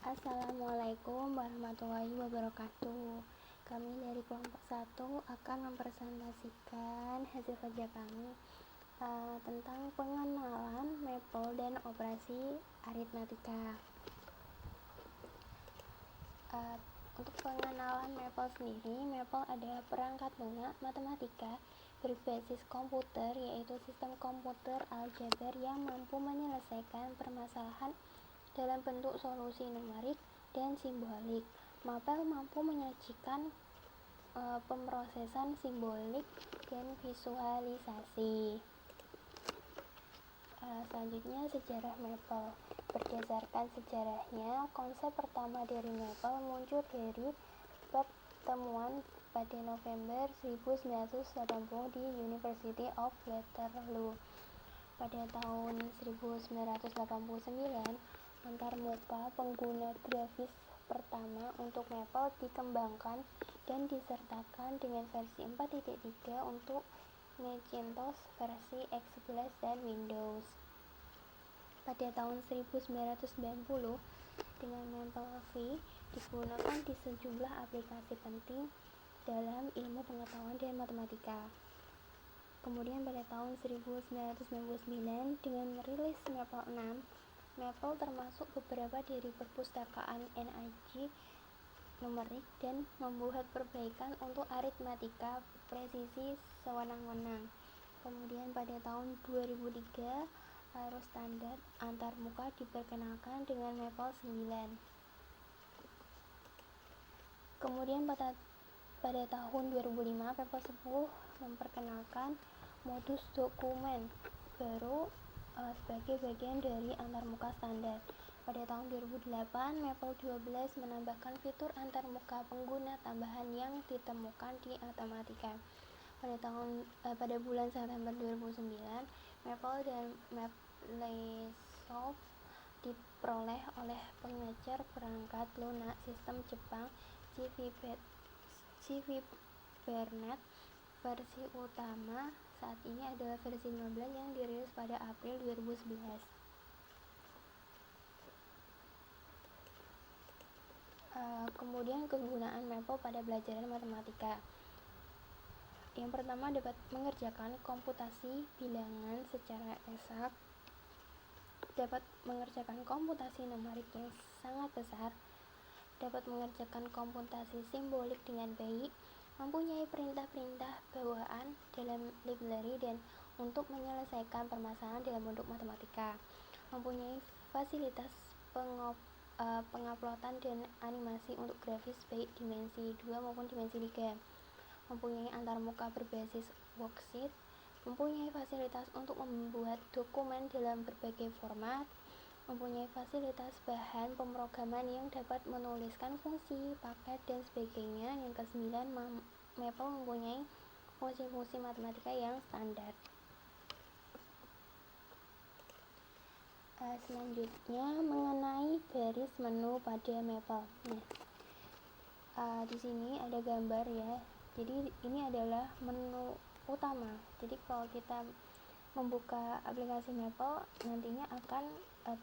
Assalamualaikum warahmatullahi wabarakatuh. Kami dari kelompok 1 akan mempresentasikan hasil kerja kami tentang pengenalan Maple dan operasi aritmatika. Untuk pengenalan Maple sendiri, Maple adalah perangkat lunak matematika berbasis komputer, yaitu sistem komputer aljabar yang mampu menyelesaikan permasalahan dalam bentuk solusi numerik dan simbolik. Maple mampu menyajikan pemrosesan simbolik dan visualisasi. Selanjutnya, sejarah Maple. Berdasarkan sejarahnya, konsep pertama dari Maple muncul dari pertemuan pada November 1980 di University of Waterloo. Pada tahun 1989, antarmuka pengguna grafis pertama untuk Maple dikembangkan dan disertakan dengan versi 4.3 untuk Macintosh, versi X11 dan Windows. Pada tahun 1990, dengan Maple V digunakan di sejumlah aplikasi penting dalam ilmu pengetahuan dan matematika. Kemudian pada tahun 1999 dengan merilis Maple 6, Maple termasuk beberapa dari perpustakaan NIJ numerik dan membuat perbaikan untuk aritmatika presisi sewenang-wenang. Kemudian pada tahun 2003, arus standar antarmuka diperkenalkan dengan Maple 9. Kemudian pada tahun 2005, Maple 10 memperkenalkan modus dokumen baru sebagai bagian dari antarmuka standar. Pada tahun 2008, Maple 12 menambahkan fitur antarmuka pengguna tambahan yang ditemukan di Automatica. Pada bulan September 2009, Maple dan MapleSoft diperoleh oleh pengecer perangkat lunak sistem Jepang GV-Bernet. Versi utama saat ini adalah versi 15 yang dirilis pada April 2011. Kemudian kegunaan Maple pada pelajaran matematika. Yang pertama, dapat mengerjakan komputasi bilangan secara eksak, dapat mengerjakan komputasi numerik yang sangat besar, dapat mengerjakan komputasi simbolik dengan baik, mempunyai perintah-perintah bawaan dalam library dan untuk menyelesaikan permasalahan dalam bentuk matematika, mempunyai fasilitas penguploadan dan animasi untuk grafis baik dimensi 2 maupun dimensi 3, mempunyai antarmuka berbasis worksheet, mempunyai fasilitas untuk membuat dokumen dalam berbagai format, mempunyai fasilitas bahan pemrograman yang dapat menuliskan fungsi, paket, dan sebagainya. Yang ke-9, Maple mempunyai fungsi-fungsi matematika yang standar. Selanjutnya, mengenai garis menu pada Maple. Di sini ada gambar ya. Jadi ini adalah menu utama. Jadi kalau kita membuka aplikasi Maple, nantinya akan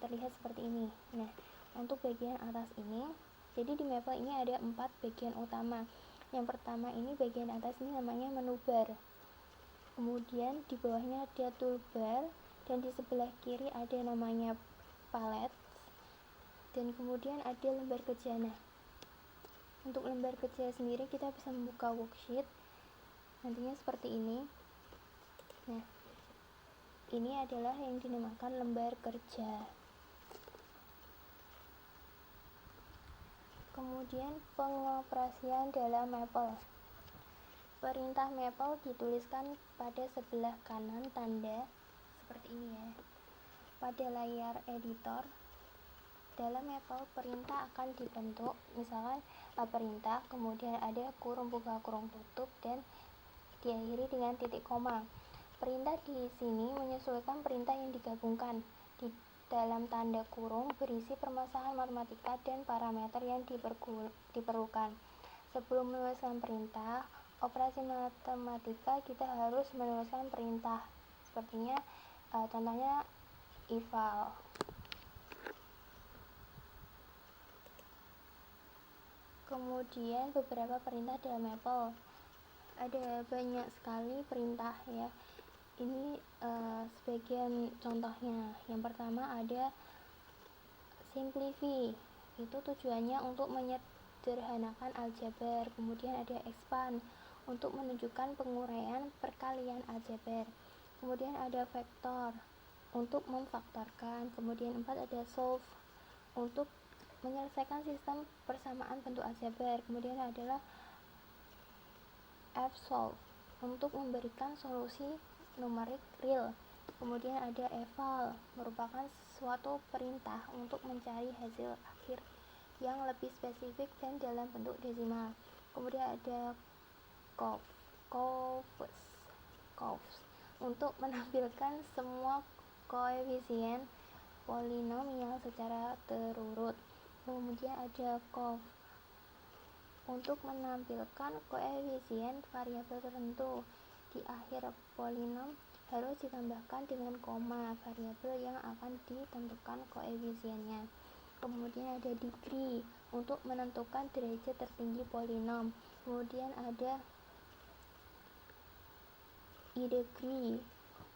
terlihat seperti ini. Nah, untuk bagian atas ini, jadi di Maple ini ada 4 bagian utama. Yang pertama ini bagian atas ini namanya menu bar. Kemudian di bawahnya ada toolbar, dan di sebelah kiri ada namanya palette, dan kemudian ada lembar kerja. Nah, untuk lembar kerja sendiri kita bisa membuka worksheet, nantinya seperti ini. Nah, ini adalah yang dinamakan lembar kerja. Kemudian pengoperasian dalam Maple. Perintah Maple dituliskan pada sebelah kanan tanda seperti ini ya. Pada layar editor dalam Maple, perintah akan dibentuk, misalkan perintah, kemudian ada kurung buka kurung tutup, dan diakhiri dengan titik koma. Perintah di sini menyesuaikan perintah yang digabungkan. Di dalam tanda kurung berisi permasalahan matematika dan parameter yang diperlukan. Sebelum menuliskan perintah operasi matematika, kita harus menuliskan perintah. Sepertinya contohnya eval. Kemudian beberapa perintah dalam Maple, ada banyak sekali perintah ya. Ini sebagian contohnya. Yang pertama ada simplify, itu tujuannya untuk menyederhanakan aljabar. Kemudian ada expand, untuk menunjukkan penguraian perkalian aljabar. Kemudian ada vector, untuk memfaktorkan. Kemudian 4 ada solve, untuk menyelesaikan sistem persamaan bentuk aljabar. Kemudian adalah fsolve, untuk memberikan solusi numerik real. Kemudian ada eval, merupakan suatu perintah untuk mencari hasil akhir yang lebih spesifik dan dalam bentuk desimal. Kemudian ada couves, untuk menampilkan semua koefisien polinomial secara terurut. Kemudian ada cov, untuk menampilkan koefisien variabel tertentu. Di akhir polinom harus ditambahkan dengan koma variabel yang akan ditentukan koefisiennya. Kemudian ada degree, untuk menentukan derajat tertinggi polinom. Kemudian ada degree,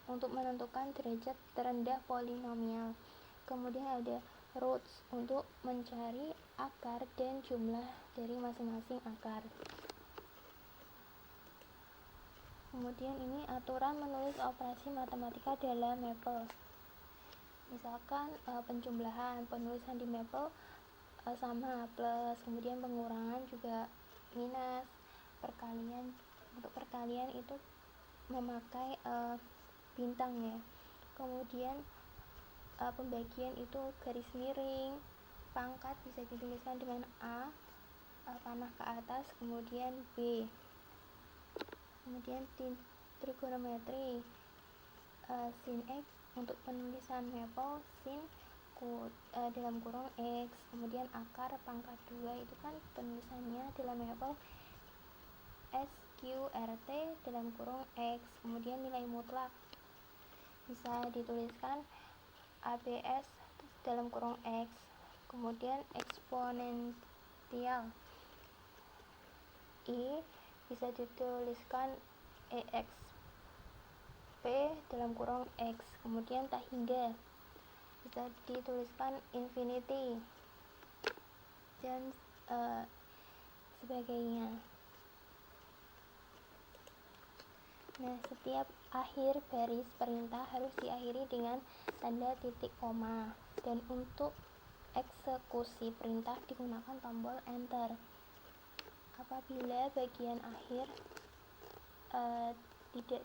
untuk menentukan derajat terendah polinomial. Kemudian ada roots, untuk mencari akar dan jumlah dari masing-masing akar. Kemudian ini aturan menulis operasi matematika dalam Maple. Misalkan penjumlahan, penulisan di Maple sama plus, kemudian pengurangan juga minus, perkalian, untuk perkalian itu memakai bintang ya. Kemudian pembagian itu garis miring, pangkat bisa dituliskan dengan A, panah ke atas, kemudian B. Kemudian trigonometri, sin X, untuk penulisan Maple sin dalam kurung X. Kemudian akar pangkat 2 itu kan penulisannya dalam Maple SQRT dalam kurung X. Kemudian nilai mutlak bisa dituliskan ABS dalam kurung X. Kemudian eksponensial I bisa dituliskan EXP dalam kurung X. Kemudian tak hingga bisa dituliskan infinity dan sebagainya. Nah, setiap akhir baris perintah harus diakhiri dengan tanda titik koma, dan untuk eksekusi perintah digunakan tombol enter. Apabila bagian akhir tidak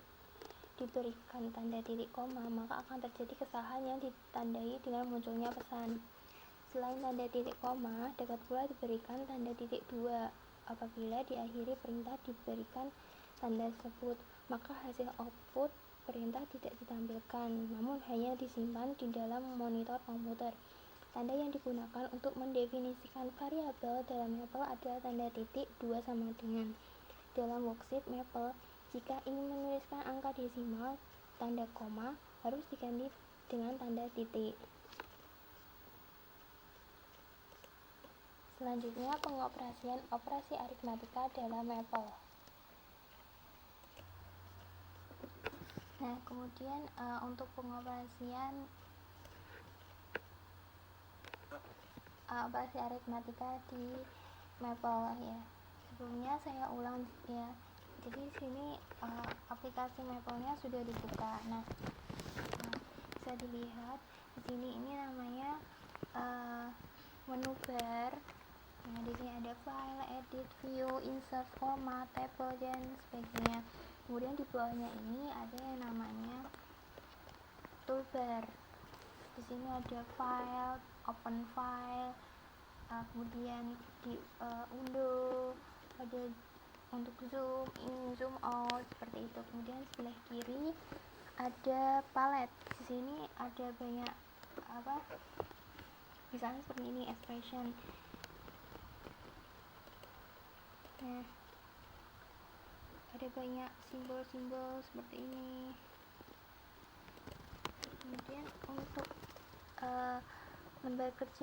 diberikan tanda titik koma, maka akan terjadi kesalahan yang ditandai dengan munculnya pesan. Selain tanda titik koma, dapat pula diberikan tanda titik 2. Apabila diakhiri perintah diberikan tanda tersebut, maka hasil output perintah tidak ditampilkan, namun hanya disimpan di dalam monitor komputer. Tanda yang digunakan untuk mendefinisikan variabel dalam Maple adalah tanda titik 2 sama dengan. Dalam worksheet Maple, jika ingin menuliskan angka desimal, tanda koma harus diganti dengan tanda titik. Selanjutnya, pengoperasian operasi aritmatika dalam Maple. Nah, kemudian untuk pengoperasian operasi aritmatika di Maple ya. Sebelumnya saya ulang ya. Jadi sini aplikasi Maple-nya sudah dibuka. Nah, bisa dilihat di sini ini namanya menu bar. Nah, di sini ada file, edit, view, insert, format, table dan sebagainya. Kemudian di bawahnya ini ada yang namanya toolbar. Di sini ada file, open file, kemudian di undo, ada untuk zoom in, zoom out, seperti itu. Kemudian sebelah kiri ada palette. Di sini ada banyak misalnya seperti ini expression. Nah, ada banyak simbol-simbol seperti ini. Kemudian untuk lembar kerja